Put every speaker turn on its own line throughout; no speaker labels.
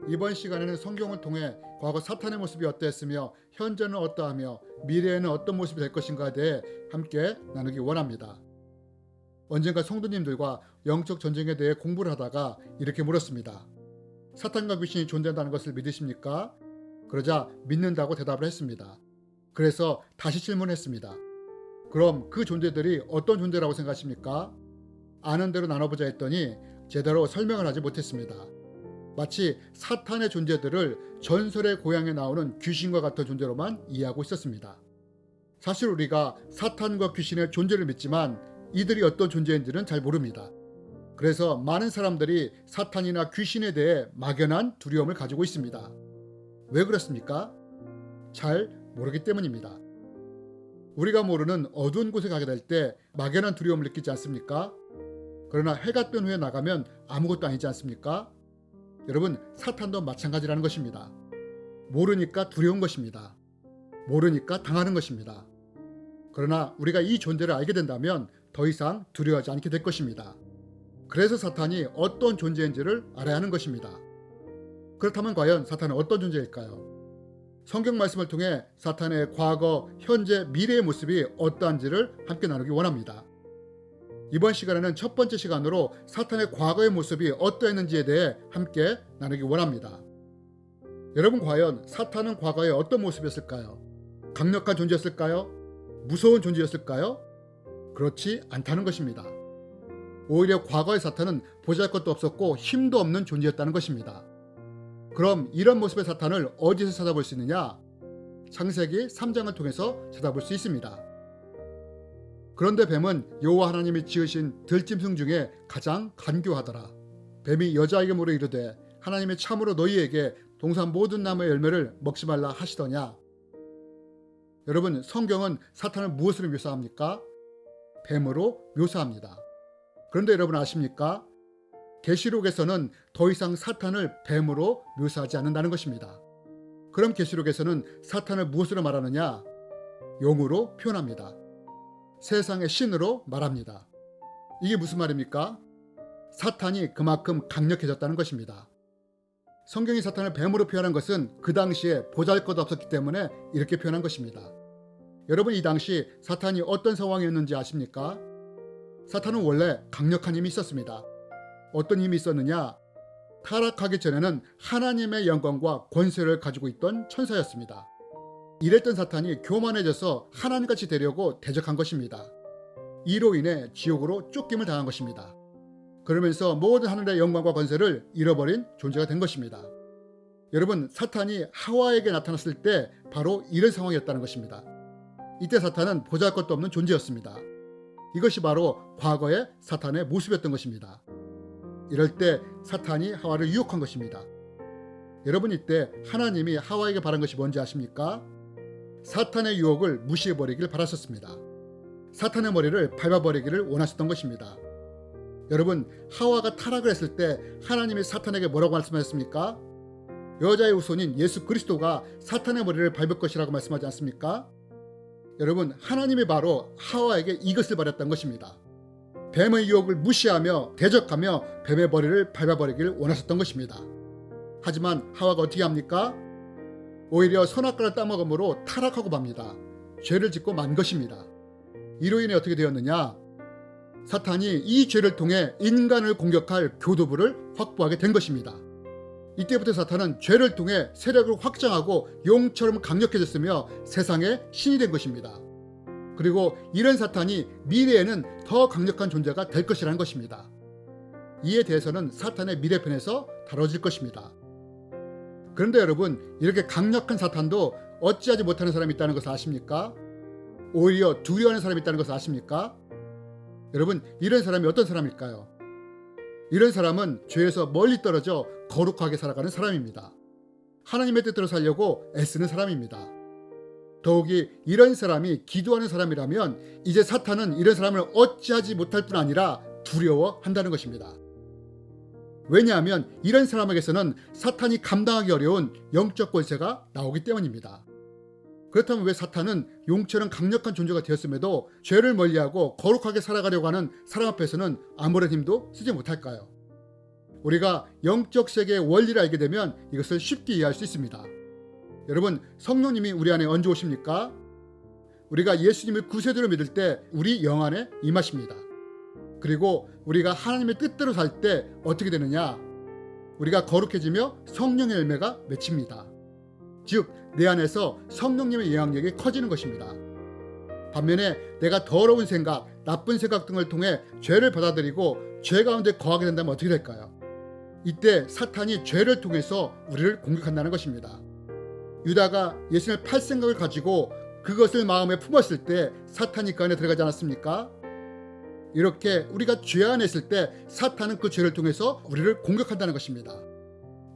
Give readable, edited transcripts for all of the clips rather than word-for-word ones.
이번 시간에는 성경을 통해 과거 사탄의 모습이 어떠했으며 현재는 어떠하며 미래에는 어떤 모습이 될 것인가에 대해 함께 나누기 원합니다. 언젠가 성도님들과 영적 전쟁에 대해 공부를 하다가 이렇게 물었습니다. 사탄과 귀신이 존재한다는 것을 믿으십니까? 그러자 믿는다고 대답을 했습니다. 그래서 다시 질문했습니다. 그럼 그 존재들이 어떤 존재라고 생각하십니까? 아는 대로 나눠보자 했더니 제대로 설명을 하지 못했습니다. 마치 사탄의 존재들을 전설의 고향에 나오는 귀신과 같은 존재로만 이해하고 있었습니다. 사실 우리가 사탄과 귀신의 존재를 믿지만 이들이 어떤 존재인지는 잘 모릅니다. 그래서 많은 사람들이 사탄이나 귀신에 대해 막연한 두려움을 가지고 있습니다. 왜 그렇습니까? 잘 모르기 때문입니다. 우리가 모르는 어두운 곳에 가게 될 때 막연한 두려움을 느끼지 않습니까? 그러나 해가 뜬 후에 나가면 아무것도 아니지 않습니까? 여러분, 사탄도 마찬가지라는 것입니다. 모르니까 두려운 것입니다. 모르니까 당하는 것입니다. 그러나 우리가 이 존재를 알게 된다면 더 이상 두려워하지 않게 될 것입니다. 그래서 사탄이 어떤 존재인지를 알아야 하는 것입니다. 그렇다면 과연 사탄은 어떤 존재일까요? 성경 말씀을 통해 사탄의 과거, 현재, 미래의 모습이 어떠한지를 함께 나누기 원합니다. 이번 시간에는 첫 번째 시간으로 사탄의 과거의 모습이 어떠했는지에 대해 함께 나누기 원합니다. 여러분, 과연 사탄은 과거에 어떤 모습이었을까요? 강력한 존재였을까요? 무서운 존재였을까요? 그렇지 않다는 것입니다. 오히려 과거의 사탄은 보잘것도 없었고 힘도 없는 존재였다는 것입니다. 그럼 이런 모습의 사탄을 어디서 찾아볼 수 있느냐? 창세기 3장을 통해서 찾아볼 수 있습니다. 그런데 뱀은 여호와 하나님이 지으신 들짐승 중에 가장 간교하더라. 뱀이 여자에게 물어 이르되 하나님이 참으로 너희에게 동산 모든 나무의 열매를 먹지 말라 하시더냐? 여러분, 성경은 사탄을 무엇으로 묘사합니까? 뱀으로 묘사합니다. 그런데 여러분 아십니까? 계시록에서는 더 이상 사탄을 뱀으로 묘사하지 않는다는 것입니다. 그럼 계시록에서는 사탄을 무엇으로 말하느냐? 용으로 표현합니다. 세상의 신으로 말합니다. 이게 무슨 말입니까? 사탄이 그만큼 강력해졌다는 것입니다. 성경이 사탄을 뱀으로 표현한 것은 그 당시에 보잘것 없었기 때문에 이렇게 표현한 것입니다. 여러분, 이 당시 사탄이 어떤 상황이었는지 아십니까? 사탄은 원래 강력한 힘이 있었습니다. 어떤 힘이 있었느냐? 타락하기 전에는 하나님의 영광과 권세를 가지고 있던 천사였습니다. 이랬던 사탄이 교만해져서 하나님같이 되려고 대적한 것입니다. 이로 인해 지옥으로 쫓김을 당한 것입니다. 그러면서 모든 하늘의 영광과 권세를 잃어버린 존재가 된 것입니다. 여러분, 사탄이 하와에게 나타났을 때 바로 이런 상황이었다는 것입니다. 이때 사탄은 보잘것도 없는 존재였습니다. 이것이 바로 과거의 사탄의 모습이었던 것입니다. 이럴 때 사탄이 하와를 유혹한 것입니다. 여러분, 이때 하나님이 하와에게 바란 것이 뭔지 아십니까? 사탄의 유혹을 무시해버리길 바라셨습니다. 사탄의 머리를 밟아버리기를 원하셨던 것입니다. 여러분, 하와가 타락을 했을 때 하나님이 사탄에게 뭐라고 말씀하셨습니까? 여자의 후손인 예수 그리스도가 사탄의 머리를 밟을 것이라고 말씀하지 않습니까? 여러분, 하나님이 바로 하와에게 이것을 바랬던 것입니다. 뱀의 유혹을 무시하며 대적하며 뱀의 머리를 밟아버리기를 원하셨던 것입니다. 하지만 하와가 어떻게 합니까? 오히려 선악과를 따먹음으로 타락하고 맙니다. 죄를 짓고 만 것입니다. 이로 인해 어떻게 되었느냐? 사탄이 이 죄를 통해 인간을 공격할 교도부를 확보하게 된 것입니다. 이때부터 사탄은 죄를 통해 세력을 확장하고 용처럼 강력해졌으며 세상의 신이 된 것입니다. 그리고 이런 사탄이 미래에는 더 강력한 존재가 될 것이라는 것입니다. 이에 대해서는 사탄의 미래편에서 다뤄질 것입니다. 그런데 여러분, 이렇게 강력한 사탄도 어찌하지 못하는 사람이 있다는 것을 아십니까? 오히려 두려워하는 사람이 있다는 것을 아십니까? 여러분, 이런 사람이 어떤 사람일까요? 이런 사람은 죄에서 멀리 떨어져 거룩하게 살아가는 사람입니다. 하나님의 뜻대로 살려고 애쓰는 사람입니다. 더욱이 이런 사람이 기도하는 사람이라면 이제 사탄은 이런 사람을 어찌하지 못할 뿐 아니라 두려워한다는 것입니다. 왜냐하면 이런 사람에게서는 사탄이 감당하기 어려운 영적 권세가 나오기 때문입니다. 그렇다면 왜 사탄은 용처럼 강력한 존재가 되었음에도 죄를 멀리하고 거룩하게 살아가려고 하는 사람 앞에서는 아무런 힘도 쓰지 못할까요? 우리가 영적 세계의 원리를 알게 되면 이것을 쉽게 이해할 수 있습니다. 여러분, 성령님이 우리 안에 언제 오십니까? 우리가 예수님을 구세주로 믿을 때 우리 영 안에 임하십니다. 그리고 우리가 하나님의 뜻대로 살 때 어떻게 되느냐? 우리가 거룩해지며 성령의 열매가 맺힙니다. 즉, 내 안에서 성령님의 영향력이 커지는 것입니다. 반면에 내가 더러운 생각, 나쁜 생각 등을 통해 죄를 받아들이고 죄 가운데 거하게 된다면 어떻게 될까요? 이때 사탄이 죄를 통해서 우리를 공격한다는 것입니다. 유다가 예수님을 팔 생각을 가지고 그것을 마음에 품었을 때 사탄이 그 안에 들어가지 않았습니까? 이렇게 우리가 죄 안에 있을 때 사탄은 그 죄를 통해서 우리를 공격한다는 것입니다.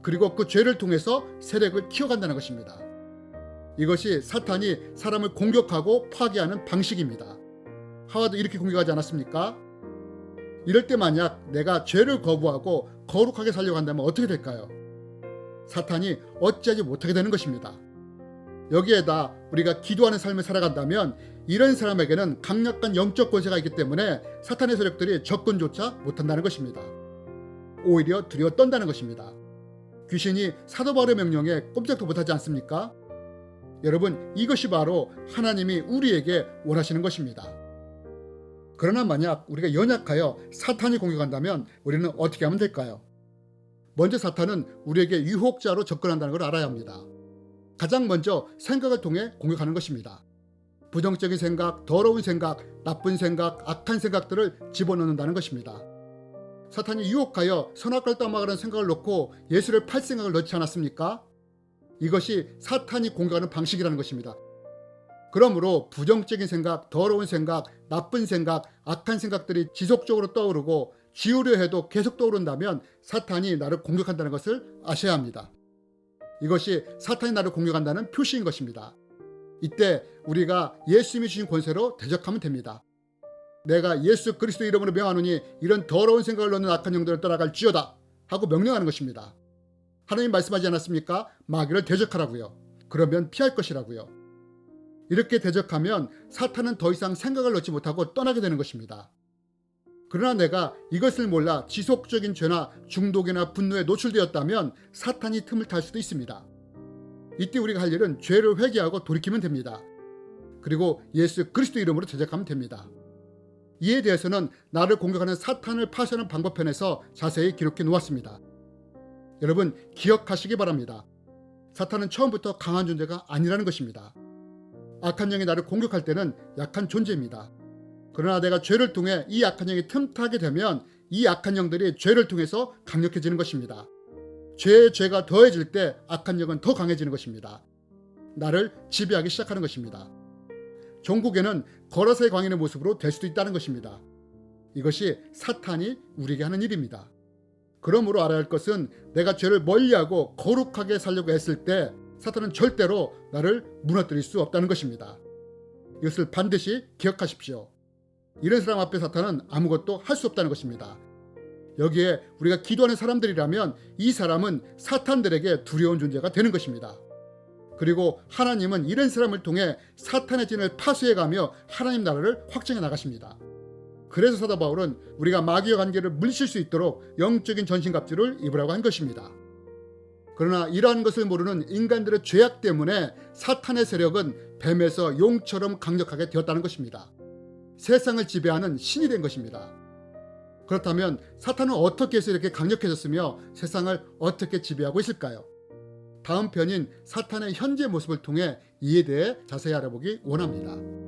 그리고 그 죄를 통해서 세력을 키워간다는 것입니다. 이것이 사탄이 사람을 공격하고 파괴하는 방식입니다. 하와도 이렇게 공격하지 않았습니까? 이럴 때 만약 내가 죄를 거부하고 거룩하게 살려고 한다면 어떻게 될까요? 사탄이 어찌하지 못하게 되는 것입니다. 여기에다 우리가 기도하는 삶을 살아간다면 이런 사람에게는 강력한 영적 권세가 있기 때문에 사탄의 세력들이 접근조차 못한다는 것입니다. 오히려 두려워 떤다는 것입니다. 귀신이 사도 바울의 명령에 꼼짝도 못하지 않습니까? 여러분, 이것이 바로 하나님이 우리에게 원하시는 것입니다. 그러나 만약 우리가 연약하여 사탄이 공격한다면 우리는 어떻게 하면 될까요? 먼저 사탄은 우리에게 유혹자로 접근한다는 걸 알아야 합니다. 가장 먼저 생각을 통해 공격하는 것입니다. 부정적인 생각, 더러운 생각, 나쁜 생각, 악한 생각들을 집어넣는다는 것입니다. 사탄이 유혹하여 선악과를 따먹으라는 생각을 놓고 예수를 팔 생각을 넣지 않았습니까? 이것이 사탄이 공격하는 방식이라는 것입니다. 그러므로 부정적인 생각, 더러운 생각, 나쁜 생각, 악한 생각들이 지속적으로 떠오르고 지우려 해도 계속 떠오른다면 사탄이 나를 공격한다는 것을 아셔야 합니다. 이것이 사탄이 나를 공격한다는 표시인 것입니다. 이때 우리가 예수님이 주신 권세로 대적하면 됩니다. 내가 예수 그리스도 이름으로 명하노니 이런 더러운 생각을 넣는 악한 영들을 떠나갈지어다 하고 명령하는 것입니다. 하나님 말씀하지 않았습니까? 마귀를 대적하라고요. 그러면 피할 것이라고요. 이렇게 대적하면 사탄은 더 이상 생각을 넣지 못하고 떠나게 되는 것입니다. 그러나 내가 이것을 몰라 지속적인 죄나 중독이나 분노에 노출되었다면 사탄이 틈을 탈 수도 있습니다. 이때 우리가 할 일은 죄를 회개하고 돌이키면 됩니다. 그리고 예수 그리스도 이름으로 대적하면 됩니다. 이에 대해서는 나를 공격하는 사탄을 파쇄하는 방법편에서 자세히 기록해 놓았습니다. 여러분, 기억하시기 바랍니다. 사탄은 처음부터 강한 존재가 아니라는 것입니다. 악한 영이 나를 공격할 때는 약한 존재입니다. 그러나 내가 죄를 통해 이 악한 영이 틈타게 되면 이 악한 영들이 죄를 통해서 강력해지는 것입니다. 죄의 죄가 더해질 때 악한 영은 더 강해지는 것입니다. 나를 지배하기 시작하는 것입니다. 종국에는 거라사의 광인의 모습으로 될 수도 있다는 것입니다. 이것이 사탄이 우리에게 하는 일입니다. 그러므로 알아야 할 것은 내가 죄를 멀리하고 거룩하게 살려고 했을 때 사탄은 절대로 나를 무너뜨릴 수 없다는 것입니다. 이것을 반드시 기억하십시오. 이런 사람 앞에 사탄은 아무것도 할 수 없다는 것입니다. 여기에 우리가 기도하는 사람들이라면 이 사람은 사탄들에게 두려운 존재가 되는 것입니다. 그리고 하나님은 이런 사람을 통해 사탄의 진을 파쇄해가며 하나님 나라를 확장해 나가십니다. 그래서 사도 바울은 우리가 마귀와 관계를 물리칠 수 있도록 영적인 전신갑주를 입으라고 한 것입니다. 그러나 이러한 것을 모르는 인간들의 죄악 때문에 사탄의 세력은 뱀에서 용처럼 강력하게 되었다는 것입니다. 세상을 지배하는 신이 된 것입니다. 그렇다면 사탄은 어떻게 해서 이렇게 강력해졌으며 세상을 어떻게 지배하고 있을까요? 다음 편인 사탄의 현재 모습을 통해 이에 대해 자세히 알아보기 원합니다.